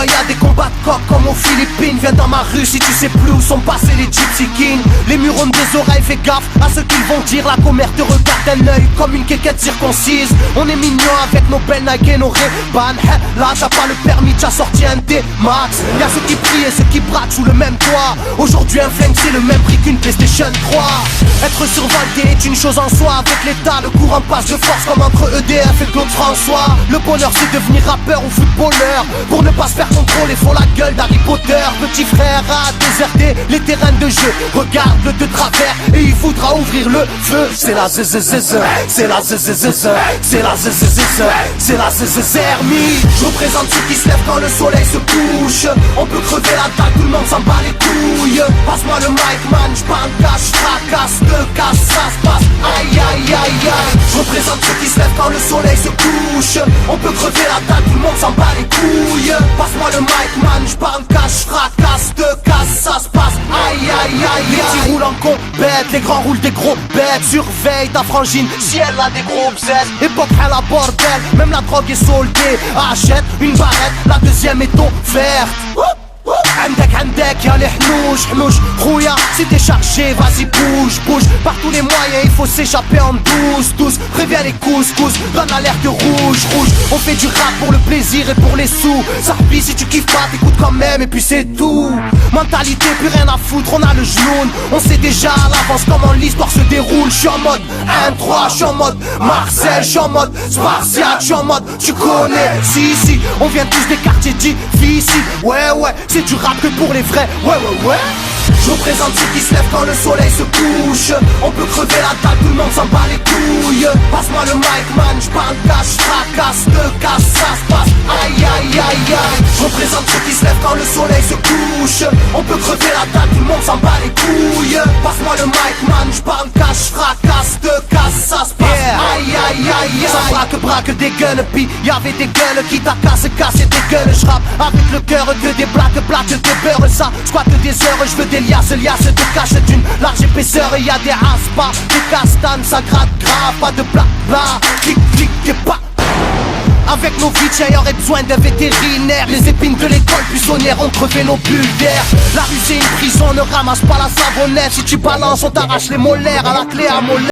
Ouais, y'a des combats de coq comme aux Philippines. Viens dans ma rue si tu sais plus où sont passés les Gypsy Kings. Les murs ont des oreilles, fais gaffe à ce qu'ils vont dire. La commère te regarde d'un œil comme une quéquette circoncise. On est mignon avec nos belles Nike et nos Ray-Ban. Là t'as pas le permis, t'as sorti un D-Max. Y'a ceux qui prient et ceux qui braquent sous le même toit. Aujourd'hui un flingue c'est le même prix qu'une PlayStation 3. Être survolté est une chose en soi. Avec l'état le courant passe de force comme entre EDF et Claude François. Le bonheur c'est devenir rappeur ou footballeur. Pour ne pas se faire contrôler faut la gueule d'Harry Potter. Petit frère a déserté les terrains de jeu. Regarde-le de travers et il voudra ouvrir le feu. C'est la zzzz, c'est la zzzz, c'est la zzzz, c'est la zzzermie. Je représente ceux qui se lèvent quand le soleil se couche. On peut crever la dalle, tout le monde s'en bat les couilles. Passe-moi le mic man, j'parle cash, tracasse, te casse, ça se passe. Aïe aïe aïe aïe. Je représente ceux qui se lèvent quand le soleil se couche. On peut crever la dalle, tout le monde s'en bat les couilles. Passe-moi le mic man, j'parle cash, tracasse, te casse, ça se passe. Aïe aïe aïe aïe. Les petits roulent en compète, les grands roulent des gros bêtes. Surveille ta frangine, si elle a des gros bzètes. Époque à la bordel, même la drogue est soldée. Achète une barrette, la deuxième est offerte. عندك يا الحنوش حنوش خويا si t'es chargé vas-y bouge par tous les moyens il faut s'échapper en douce préviens les couscous donne l'alerte rouge on fait du rap pour le plaisir et pour les sous ça replie si tu kiffes pas t'écoutes quand même et puis c'est tout mentalité plus rien à foutre on a le genou on sait déjà à l'avance comment l'histoire se déroule je suis en mode 1-3 je suis en mode Marseille je suis en mode Spartiate je suis en mode tu connais si on vient tous des quartiers difficiles ouais c'est du rap que pour les vrais, ouais. Je représente ceux qui se lèvent quand le soleil se couche. On peut crever la dalle, tout le monde s'en bat les couilles. Passe-moi le mic man, j'parle cash, tracasse, te casse, ça se passe. Aïe aïe aïe aïe. Je représente ceux qui se lèvent quand le soleil se couche. On peut crever la dalle, tout le monde s'en bat les couilles. Passe-moi le mic man, j'parle cash, tracasse, te casse, ça se passe. Aïe aïe aïe aïe. Ça braque des guns, puis y'avait des gueules qui t'a cassé des gueules. J'rappe avec le cœur que des blagues, des beurres, ça squatte des heures, je veux des liasses te cache d'une large épaisseur et y'a des aspas, des castanes, ça gratte grave, pas de blabla, clic et pas. Avec nos vies, y'aurait besoin d'un vétérinaire. Les épines de l'école buissonnière ont crevé nos bulles d'air. La rue c'est une prison, ne ramasse pas la savonnette. Si tu balances, on t'arrache les molaires à la clé à molaire.